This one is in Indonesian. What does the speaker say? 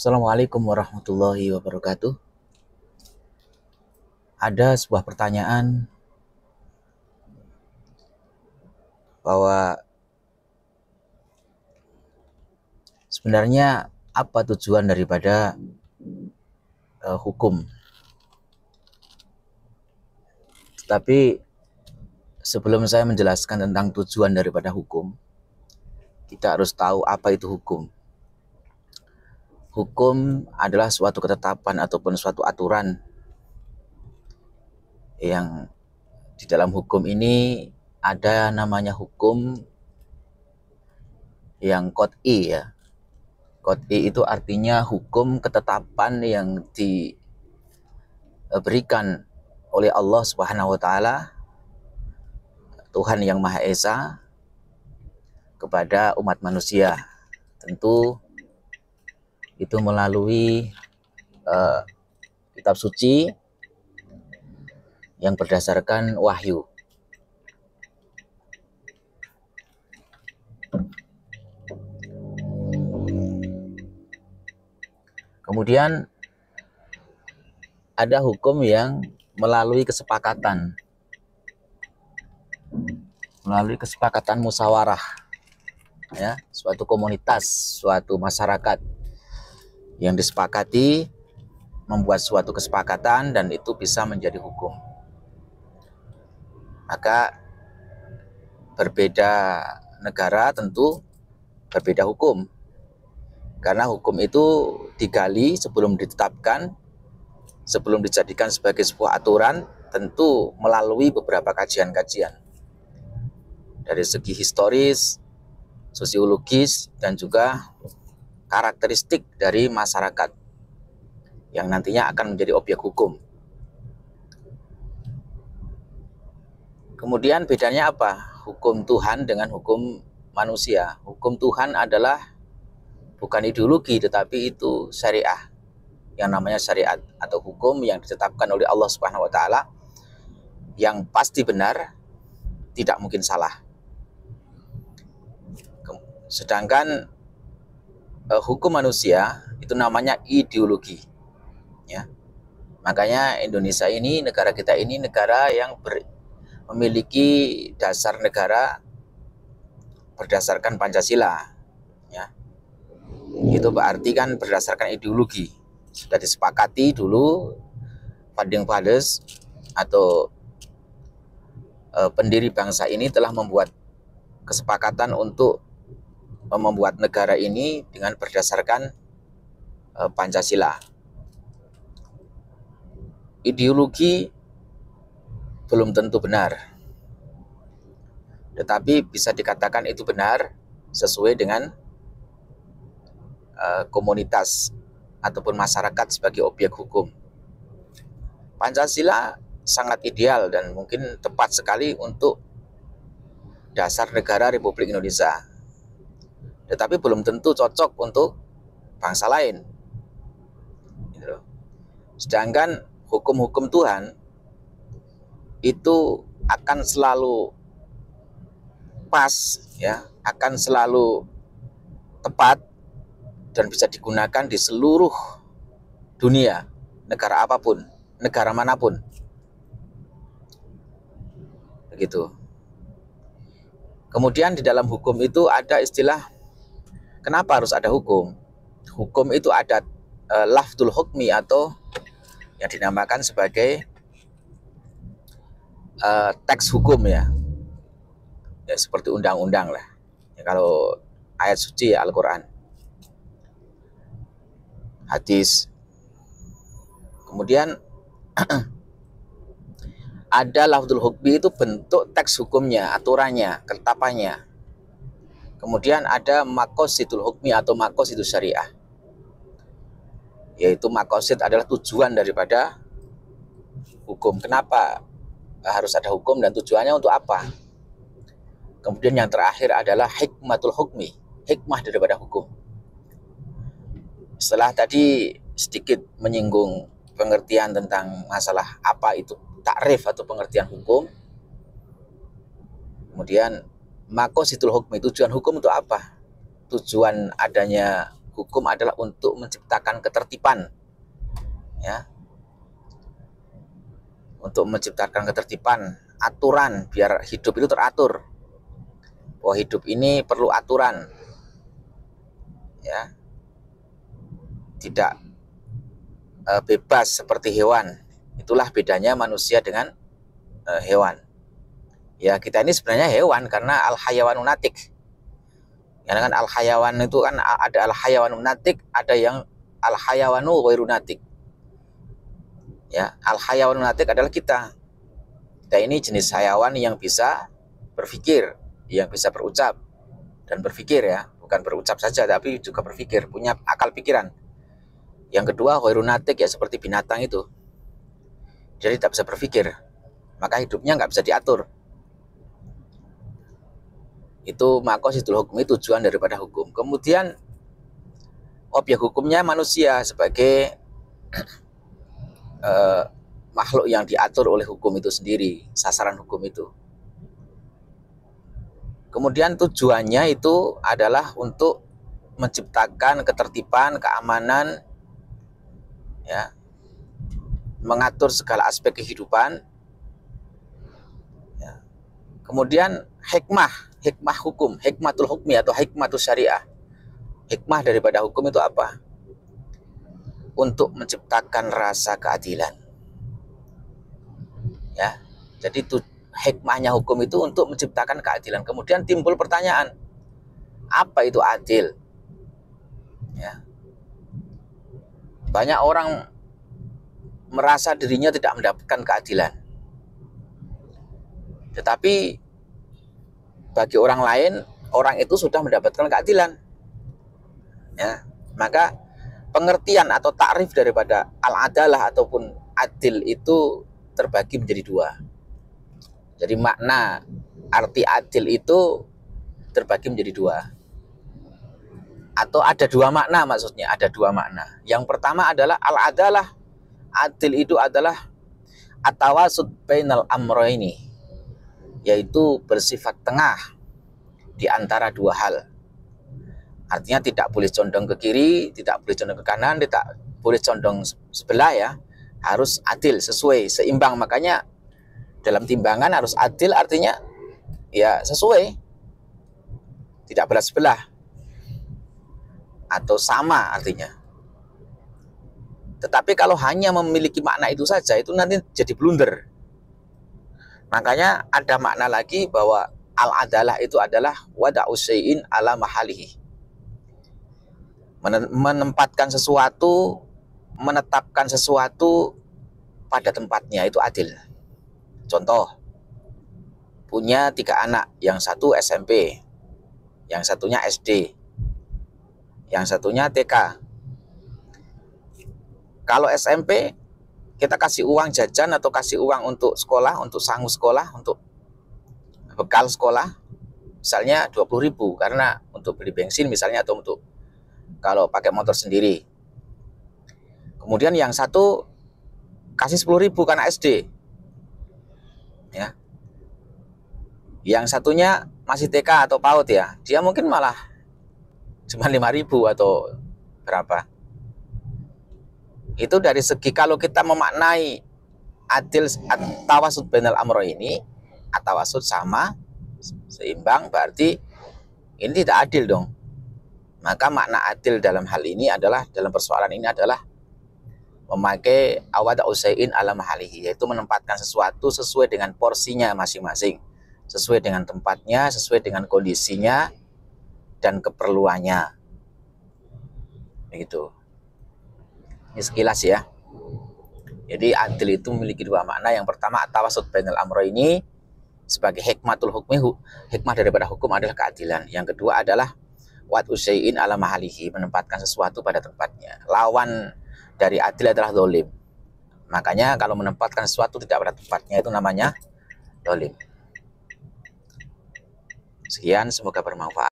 Assalamualaikum warahmatullahi wabarakatuh. Ada sebuah pertanyaan bahwa sebenarnya apa tujuan daripada hukum. Tetapi sebelum saya menjelaskan tentang tujuan daripada hukum, kita harus tahu apa itu hukum. Hukum adalah suatu ketetapan ataupun suatu aturan yang di dalam hukum ini ada namanya hukum yang qot'i ya. Qot'i itu artinya hukum ketetapan yang diberikan oleh Allah Subhanahu wa taala, Tuhan yang Maha Esa, kepada umat manusia. Tentu itu melalui kitab suci yang berdasarkan wahyu. Kemudian ada hukum yang melalui kesepakatan musyawarah, ya, suatu komunitas, suatu masyarakat yang disepakati membuat suatu kesepakatan dan itu bisa menjadi hukum. Maka berbeda negara tentu berbeda hukum, karena hukum itu digali sebelum ditetapkan, sebelum dijadikan sebagai sebuah aturan, tentu melalui beberapa kajian-kajian dari segi historis, sosiologis, dan juga karakteristik dari masyarakat yang nantinya akan menjadi objek hukum. Kemudian bedanya apa? Hukum Tuhan dengan hukum manusia. Hukum Tuhan adalah bukan ideologi, tetapi itu syariah. Yang namanya syariat atau hukum yang ditetapkan oleh Allah Subhanahu wa taala, yang pasti benar, tidak mungkin salah. Sedangkan hukum manusia itu namanya ideologi, ya. Makanya Indonesia ini, negara kita ini negara yang memiliki dasar negara berdasarkan Pancasila, ya. Itu berarti kan berdasarkan ideologi. Sudah disepakati dulu founding fathers atau pendiri bangsa ini telah membuat kesepakatan untuk membuat negara ini dengan berdasarkan Pancasila. Ideologi belum tentu benar, tetapi bisa dikatakan itu benar sesuai dengan komunitas ataupun masyarakat sebagai objek hukum. Pancasila sangat ideal dan mungkin tepat sekali untuk dasar negara Republik Indonesia, tetapi belum tentu cocok untuk bangsa lain. Sedangkan hukum-hukum Tuhan itu akan selalu pas, ya, akan selalu tepat dan bisa digunakan di seluruh dunia, negara apapun, negara manapun. Begitu. Kemudian di dalam hukum itu ada istilah, kenapa harus ada hukum? Hukum itu ada lafdzul hukmi atau yang dinamakan sebagai teks hukum, ya. Ya, seperti undang-undang lah. Ya, kalau ayat suci ya Al-Quran, hadis. Kemudian ada lafdzul hukmi itu bentuk teks hukumnya, aturannya, ketetapannya. Kemudian ada maqasidul hukmi atau maqasidus syariah, yaitu maqasid adalah tujuan daripada hukum. Kenapa harus ada hukum dan tujuannya untuk apa? Kemudian yang terakhir adalah hikmatul hukmi, hikmah daripada hukum. Setelah tadi sedikit menyinggung pengertian tentang masalah apa itu takrif atau pengertian hukum, kemudian maqasidul hukmi, tujuan hukum untuk apa? Tujuan adanya hukum adalah untuk menciptakan ketertiban, ya, untuk menciptakan ketertiban, aturan biar hidup itu teratur. Bahwa hidup ini perlu aturan, ya, tidak bebas seperti hewan. Itulah bedanya manusia dengan hewan. Ya, kita ini sebenarnya hewan karena al-hayawanu natik. Ya kan, al-hayawan itu kan ada al-hayawanu natik, ada yang al-hayawanu ghairu natik. Ya, al-hayawanu natik adalah kita. Kita ini jenis hayawan yang bisa berpikir, yang bisa berucap dan berpikir, ya, bukan berucap saja tapi juga berpikir, punya akal pikiran. Yang kedua ghairu natik, ya seperti binatang itu. Jadi tidak bisa berpikir, maka hidupnya nggak bisa diatur. Itu maqasidul hukmi, tujuan daripada hukum. Kemudian objek hukumnya manusia sebagai makhluk yang diatur oleh hukum itu sendiri, sasaran hukum itu. Kemudian tujuannya itu adalah untuk menciptakan ketertiban, keamanan, ya, mengatur segala aspek kehidupan. Ya. Kemudian hikmah hukum, hikmatul hukmi atau hikmatul syariah. Hikmah daripada hukum itu apa? Untuk menciptakan rasa keadilan. Ya, jadi hikmahnya hukum itu untuk menciptakan keadilan. Kemudian timbul pertanyaan, apa itu adil? Ya. Banyak orang merasa dirinya tidak mendapatkan keadilan. Tetapi bagi orang lain, orang itu sudah mendapatkan keadilan. Ya, maka pengertian atau takrif daripada al-adalah ataupun adil itu terbagi menjadi dua. Jadi makna arti adil itu terbagi menjadi dua. Atau ada dua makna, maksudnya ada dua makna. Yang pertama adalah al-adalah, adil itu adalah at-tawasut bainal amrayni, yaitu bersifat tengah di antara dua hal. Artinya tidak boleh condong ke kiri, tidak boleh condong ke kanan, tidak boleh condong sebelah, ya. Harus adil, sesuai, seimbang. Makanya dalam timbangan harus adil, artinya ya sesuai, tidak belah sebelah atau sama artinya. Tetapi kalau hanya memiliki makna itu saja, itu nanti jadi blunder. Makanya ada makna lagi bahwa al-adalah itu adalah wada'u syai'in ala mahalihi, menempatkan sesuatu, menetapkan sesuatu pada tempatnya, itu adil. Contoh, punya 3 anak, yang satu SMP, yang satunya SD, yang satunya TK. Kalau SMP, kita kasih uang jajan atau kasih uang untuk sekolah, untuk sangu sekolah, untuk bekal sekolah, misalnya 20.000, karena untuk beli bensin misalnya, atau untuk kalau pakai motor sendiri. Kemudian yang satu kasih 10.000 karena SD, ya. Yang satunya masih TK atau PAUD, ya, dia mungkin malah cuma 5.000 atau berapa. Itu dari segi kalau kita memaknai adil, tawasud bainal amro ini, atawasud sama, seimbang, berarti ini tidak adil dong. Maka makna adil dalam hal ini adalah, dalam persoalan ini adalah memakai awada'u syai'in ala mahalihi, yaitu menempatkan sesuatu sesuai dengan porsinya masing-masing, sesuai dengan tempatnya, sesuai dengan kondisinya dan keperluannya. Begitu. Ini sekilas, ya. Jadi adil itu memiliki dua makna. Yang pertama at-tawasut bainal amrayni sebagai hikmatul hukmi, hikmah daripada hukum adalah keadilan. Yang kedua adalah wad'u syai'in ala mahalihi, menempatkan sesuatu pada tempatnya. Lawan dari adil adalah zalim. Makanya kalau menempatkan sesuatu tidak pada tempatnya itu namanya zalim. Sekian, semoga bermanfaat.